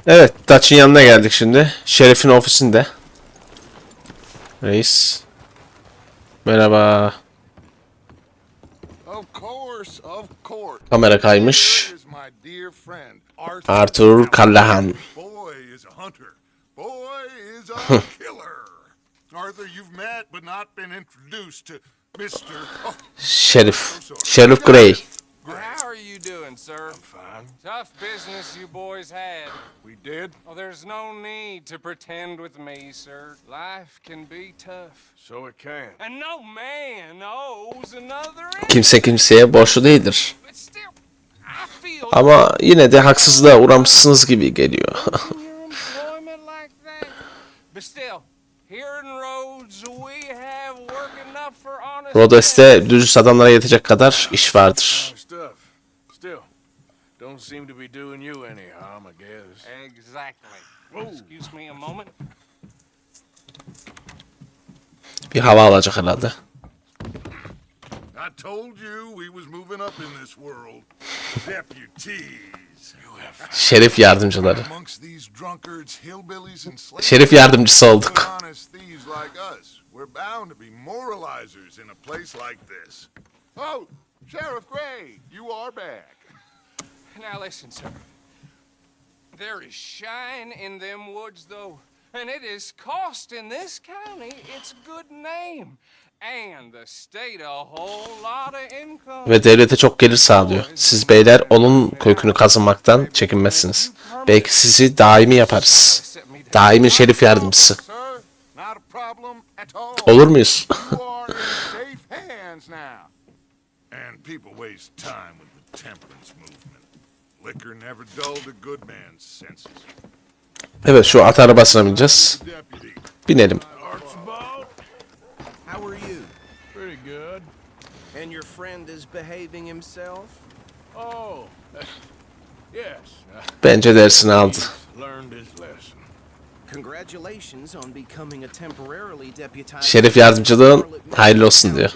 Evet, Dutch'ın yanına geldik şimdi. Şerif'in ofisinde. Reis. Merhaba. Kamera kaymış. Arthur Callahan. Şerif. Şerif Grey. How are you doing, sir? I'm fine. Tough business you boys had. We did? Oh, there's no need to pretend with me, sir. Life can be tough. So it can. And no man owes another. Kimse kimseye borçlu değildir. But still, I feel Ama yine de haksızlığa uğramışsınız gibi geliyor. your employment like that. But still, here in Rhodes we have work enough for honest. Rodes'te dürüst adamlara yetecek kadar iş vardır. Stuff. Still, don't seem to be doing you any harm, I guess. Exactly. Excuse me a moment. Bir hava alacak herhalde. I told you we was moving up in this world. Deputies. Şerif yardımcıları. Amongst these drunkards, hillbillies and slaves. Şerif yardımcısı olduk. Honest thieves like us. We're bound to be moralizers in a place like this. Oh, Sheriff Gray, you are back. Now listen, sir. There is shine in them woods, though, and it is cost in this county its good name, and the state a whole lot of income. Ve devlete çok gelir sağlıyor. Siz beyler onun kökünü kazınmaktan çekinmezsiniz. Belki sizi daimi yaparız. Daimi şerif yardımcısı. Sir, not a problem at all. Olur muyuz? You are in safe hands now. And people waste time with the temperance movement. Liquor never dulled a good man's senses. Evet, şu at arabasına bineceğiz. Deputy. Binelim. Archibald? How are you? Pretty good. And your friend is behaving himself? Oh, yes. Bence dersini aldı. Learned his lesson. Congratulations on becoming a temporarily deputized... Şerif yardımcılığın hayırlı olsun diyor.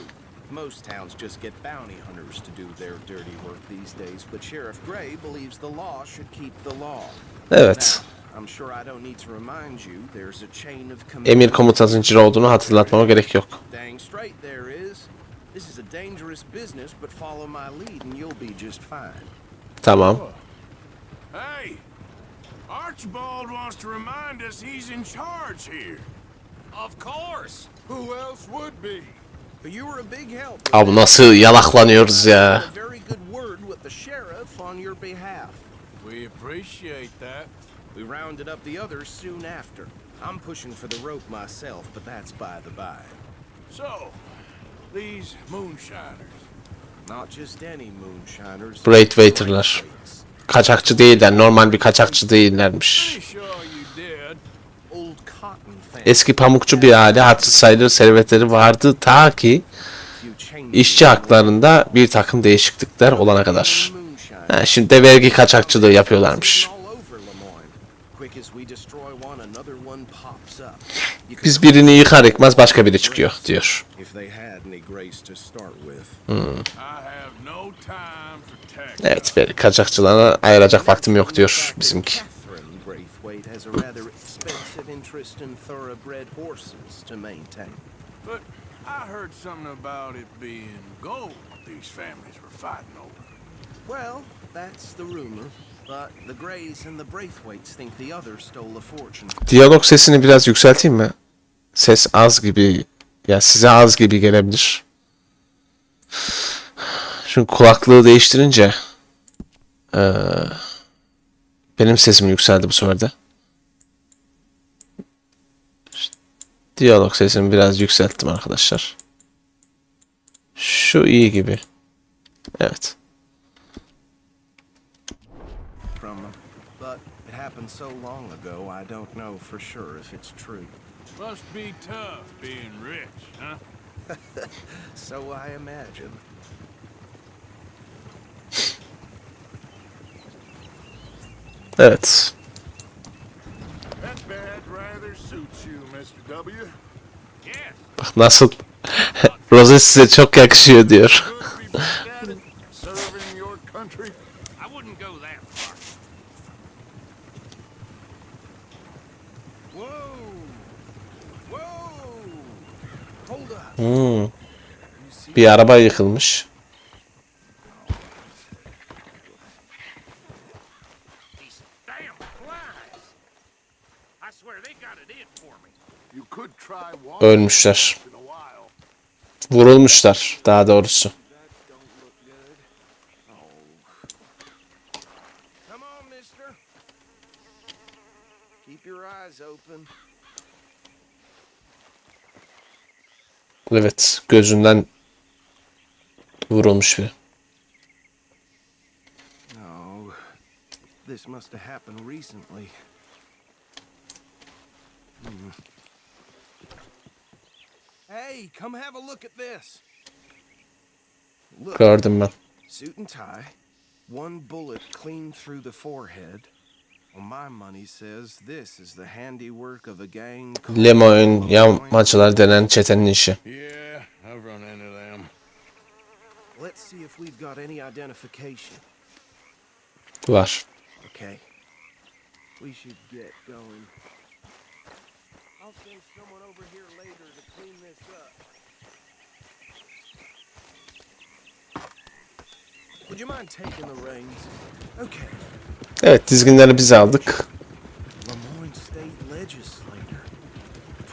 Most towns just get bounty hunters to do their dirty work these days, but Sheriff Gray believes the law should keep the law. Evet. Now, I'm sure I don't need to remind you there's a chain of command. Emir komuta zinciri olduğunu hatırlatmama gerek yok. Dang straight there is. This is a dangerous business, but follow my lead and you'll be just fine. Tamam. Hey, Archibald wants to remind us he's in charge here. Of course. Who else would be? But you were a big help. Abi nasıl yalaklanıyoruz ya. A very good word with the sheriff on your behalf. We appreciate that. We rounded up the others soon after. I'm pushing for the rope myself, but that's by the by. So, these moonshiners. Not just any moonshiners. Great waiter'lar. Kaçakçı değiller. Normal bir kaçakçı değillermiş. Pretty sure you did. Old cotton family. Eski pamukçu bir aile, hatırı sayılır servetleri vardı ta ki işçi haklarında bir takım değişiklikler olana kadar. Ha, şimdi de vergi kaçakçılığı yapıyorlarmış. Biz birini yıkar yıkmaz başka biri çıkıyor diyor. I have no time for tech. Evet, vergi kaçakçılığına ayıracak vaktim yok diyor bizimki. But I heard something about it being gold these families were fighting over. Well, that's the rumor. But the Greys and the Braithwaites think the others stole a fortune. Diyalog sesini biraz yükselteyim mi? Ses az gibi, ya size az gibi gelebilir. Çünkü kulaklığı değiştirince benim sesim yükseldi bu sefer de. Diyalog sesini biraz yükselttim arkadaşlar. Şu iyi gibi. Evet. But it happened so long ago, I don't know for sure if it's true. Must be tough being rich, huh? So I imagine. Evet. That badge rather suits you, Mr. W. Yes. Bak nasıl Rose size çok yakışıyor diyor. Could be back at it, serving your country. I wouldn't go that far. Bir araba yıkılmış. These damn flies! I swear they got it in for me. You could try one Ölmüşler. in a while. Vurulmuşlar daha doğrusu. Come on, mister. Keep your eyes open. Evet, gözünden vurulmuş biri. No, this must have happened recently. Hey, come have a look at this. Look, Gördüm ben. suit and tie, one bullet clean through the forehead. Well, my money says this is the handiwork of a gang called Lemoyne yağmacılar denen çetenin işi. Yeah, I've run into them. Let's see if we've got any identification. Var. Okay. We should get going. I'll send someone over here later to clean this up. Would you mind taking the reins? Okay. Evet, dizginleri biz aldık. Lemoyne State Legislator.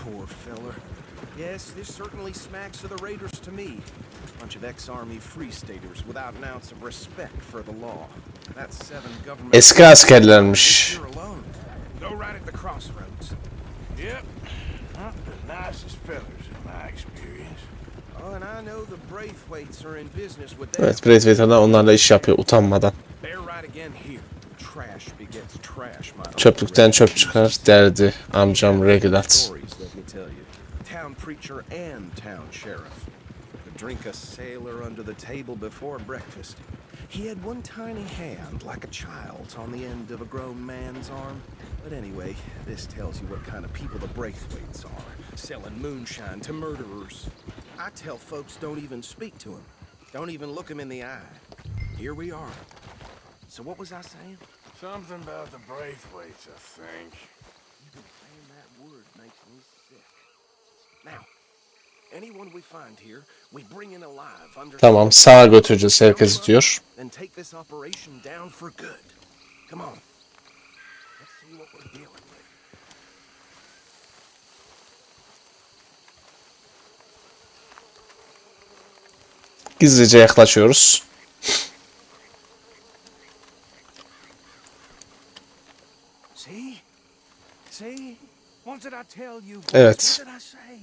Poor feller. Yes, this certainly smacks of the Raiders to me. Bunch of ex-army free staters without an ounce of respect for the law. That's 7 government... Eski askerlermiş. You're alone. Go right at the crossroads. Yep, not the nicest fellers in my experience. Oh, and I know the Braithwaites are in business with them. Evet, Braithwaite'ler onlarla iş yapıyor utanmadan. They're right again here. Trash begets trash, my Çöplükten çöp çıkar derdi amcam Regulat. stories, let me tell you. Town preacher and town sheriff. Could drink a sailor under the table before breakfast. He had one tiny hand, like a child's, on the end of a grown man's arm. But anyway, this tells you what kind of people the Braithwaites are. Selling moonshine to murderers. I tell folks don't even speak to him. Don't even look him in the eye. Here we are. So what was I saying? Something about the Braithwaites, I think. Even saying that word makes me sick. Now, anyone we find here, we bring in alive under... Tamam, sağa götüreceğiz herkesi diyor. And take this operation down for good. Come on. Let's see what we're dealing with. Gizlice yaklaşıyoruz. See? See? What did I tell you? Evet. What did I say?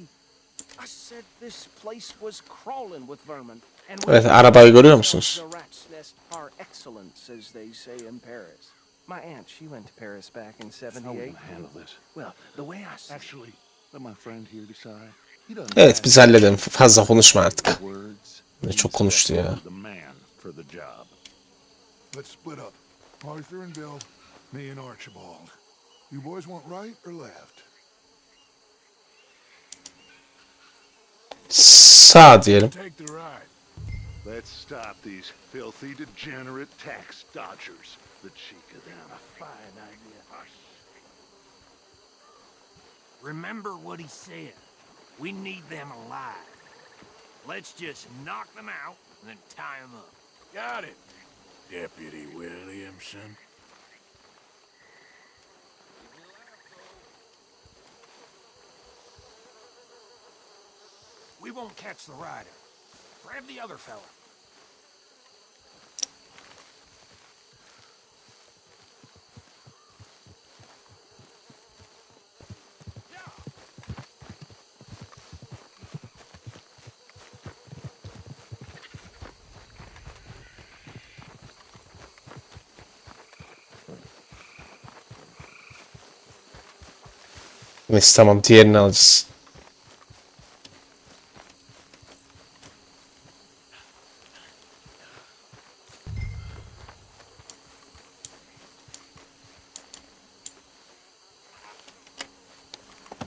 I said this place was crawling with vermin. And Evet, arabayı görüyor musunuz? The rat's nest par excellence, as they say in Paris. My aunt, she went to Paris back in How we '78. gonna handle this? Well, the way I see Actually, let my friend here decide. He doesn't Evet, have biz halledelim. Fazla konuşma artık. words. Ne çok konuştu ya. The man for the job. Let's split up. Arthur and Bill, me and Archibald. You boys want right or left? Sağ diyelim. Take the right. Let's stop these filthy, degenerate tax dodgers. The cheek of them. A fine idea. Remember what he said. We need them alive. Let's just knock them out and then tie them up. Got it, Deputy Williamson. We won't catch the rider. Grab the other fella. Neyse tamam, diğerini alacağız.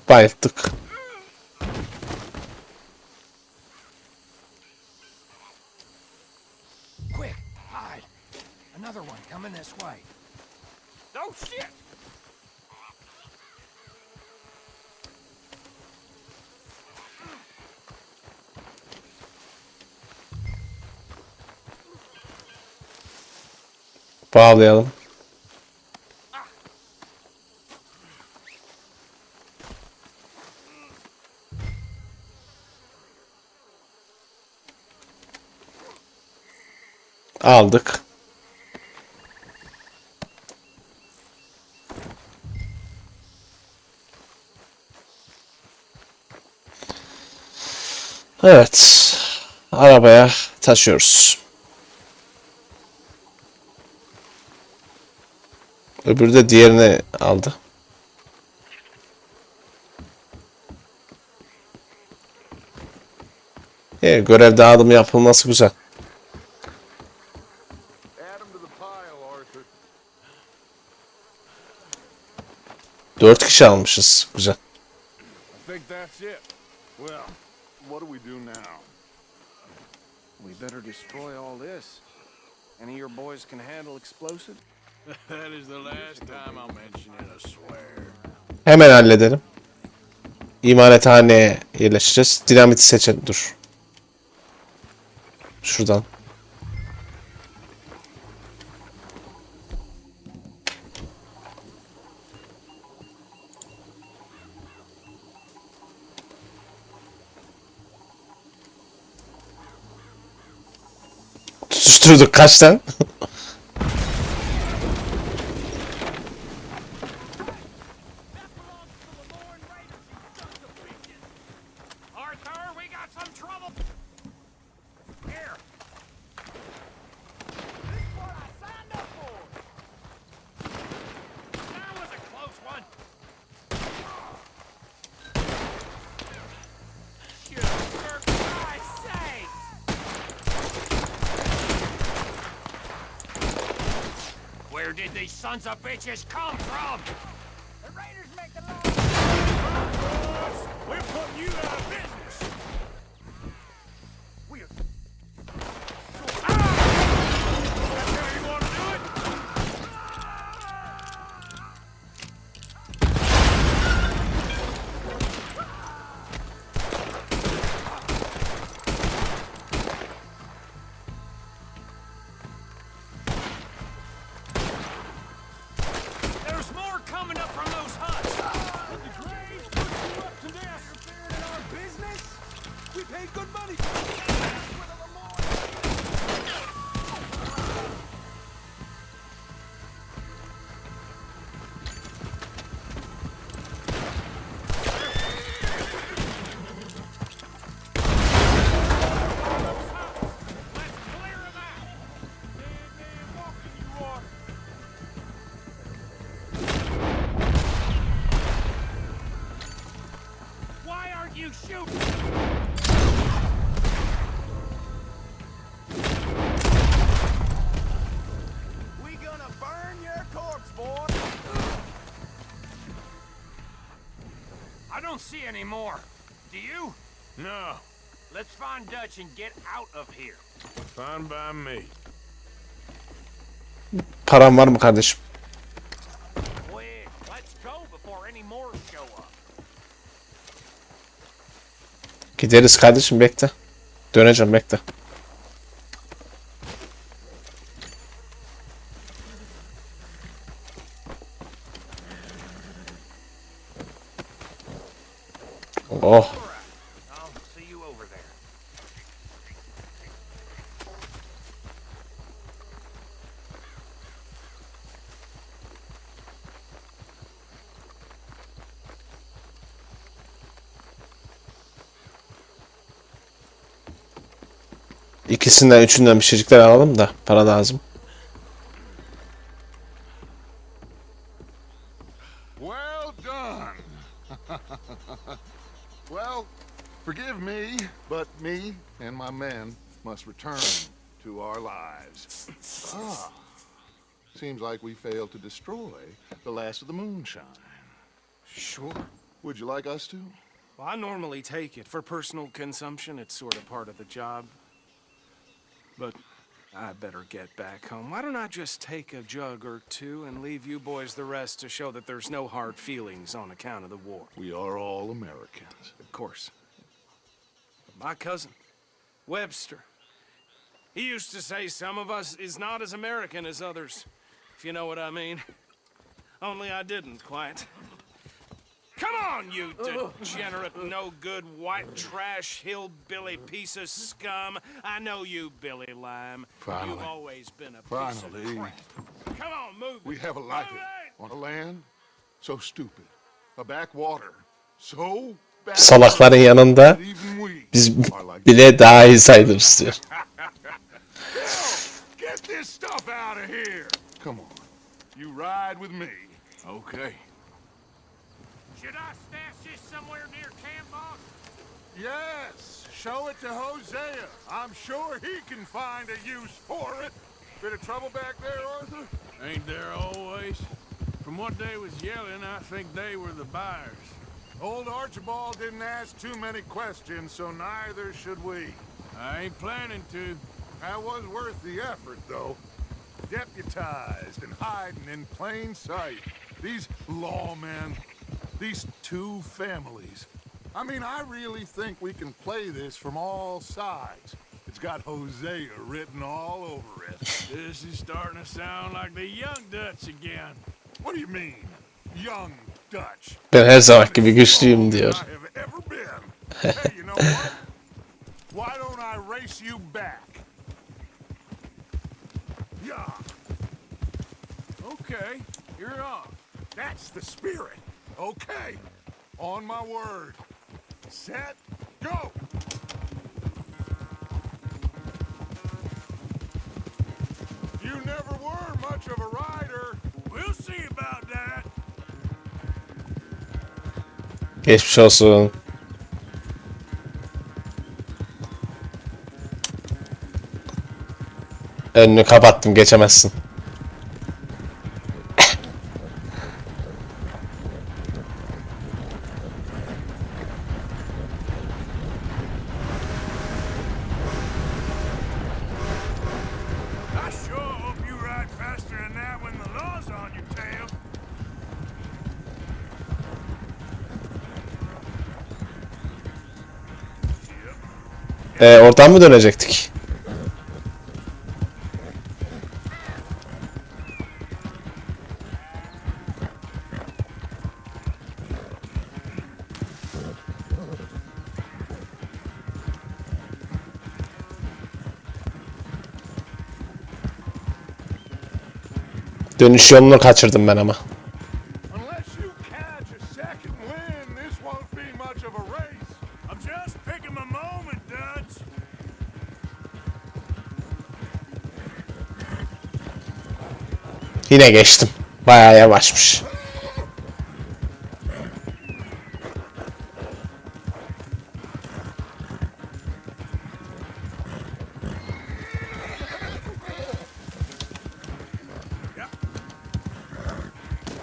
Bayılttık. Quick, hide. Another one coming this way. Oh, shit! bağlayalım. Aldık. Evet. Arabaya taşıyoruz. Öbürü de diğerini aldı. Görev dağılımı yapılması güzel. Add 'em to the pile, Arthur. 4 kişi almışız. Güzel. I think that's it. Well, what do we do now? We better destroy all this. Any of your boys can handle explosive? That is the last time I'll mention it, I swear. Hemen halledelim. İmalathaneye yerleşeceğiz. Dinamiti seçelim. Dur. Şuradan. Tutuşturduk kaçtan? Arthur, we got some trouble. Here. This is what I signed up for. That was a close one. Shoot, for Christ's sake. Where did these sons of bitches come from? The raiders make the law. We're putting you out of business. We're... Ah! That's how you want to do it? There's more coming up from those huts. The Graves put you up to this? Interfering in our business? We paid good money for this with a Lemoyne. Let's clear them out. Dead man walking you are. Why aren't you shooting? We gonna burn your corpse, boy. I don't see any more. Do you? No, Let's find Dutch and get out of here. fine by me. Param var mı kardeşim? Quick, let's go before any more show up. Gideriz kardeşim, bekle. Döneceğim, bekle. Oh. All right, I'll see you over there. İkisinden üçünden bir şeycikler alalım da para lazım. Well done. Well, forgive me, but me and my men must return to our lives. Seems like we failed to destroy the last of the moonshine. Sure. Would you like us to? Well, I normally take it for personal consumption. It's sort of part of the job. But I better get back home. Why don't I just take a jug or two and leave you boys the rest to show that there's no hard feelings on account of the war? We are all Americans. Of course. My cousin, Webster, he used to say some of us is not as American as others. if you know what I mean. Only I didn't quite. Come on, you degenerate, no-good, white trash, hillbilly piece of scum. I know you, Billy Lime. Finally. You've always been a piece of Finally. crap. Come on, move it. We have a life Move it! on a land so stupid. A backwater so bad. Salakların yanında Even we biz are like, bile daha iyi sayılırız diyor. get this stuff out of here. Come on. You ride with me. Okay. Should I stash this somewhere near camp, boss? Yes, show it to Hosea. I'm sure he can find a use for it. Bit of trouble back there, Arthur? Ain't there always? From what they was yelling, I think they were the buyers. Old Archibald didn't ask too many questions, so neither should we. I ain't planning to. That was worth the effort, though. Deputized and hiding in plain sight. These lawmen, these two families. I mean, I really think we can play this from all sides. It's got Hosea written all over it. This is starting to sound like the young Dutch again. What do you mean, young Dutch? Ben her zaman gibi güçlüyüm diyor. I have ever been. Hey, you know what? Why don't I race you back? Yeah, Okay, you're on. that's the spirit. Okay, on my word. Set, go! You never were much of a rider. We'll see about that. Geçmiş olsun. Önünü kapattım, geçemezsin. I sure hope you ride faster than that when the law's on your tail. Oradan mı dönecektik? Dönüş yolunu kaçırdım ben ama. Unless you catch a second wind, this won't be much of a race. I'm just picking my moment, Dutch. Yine geçtim. Bayağı yavaşmış.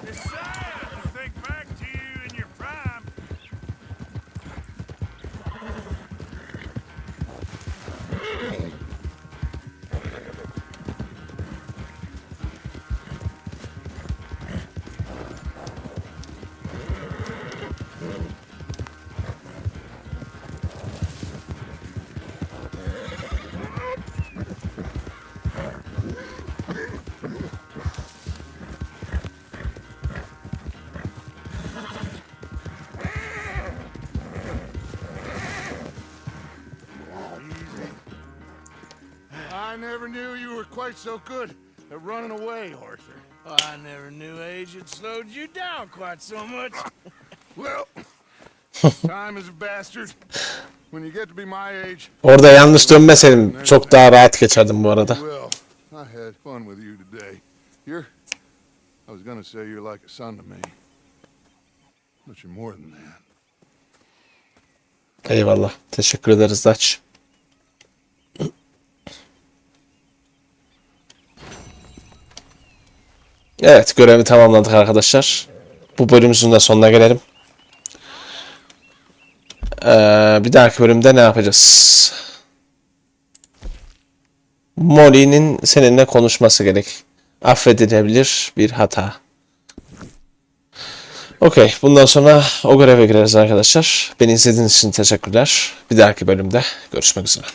It's sad to think back to you in your prime. I never knew you were quite so good at running away, Arthur. I never knew age had slowed you down quite so much. Well, time is a bastard. When you get to be my age, Orada yanlış dönmeseydim çok daha rahat geçerdim bu arada. well, I had fun with you today. I was gonna say you're like a son to me. But you're more than that. Eyvallah. Teşekkür ederiz Dutch. Evet, görevi tamamladık arkadaşlar. Bu bölümümüzün de sonuna gelelim. Bir dahaki bölümde ne yapacağız? Molly'nin seninle konuşması gerek. Affedilebilir bir hata. Okey, bundan sonra o göreve gireriz arkadaşlar. Beni izlediğiniz için teşekkürler. Bir dahaki bölümde görüşmek üzere.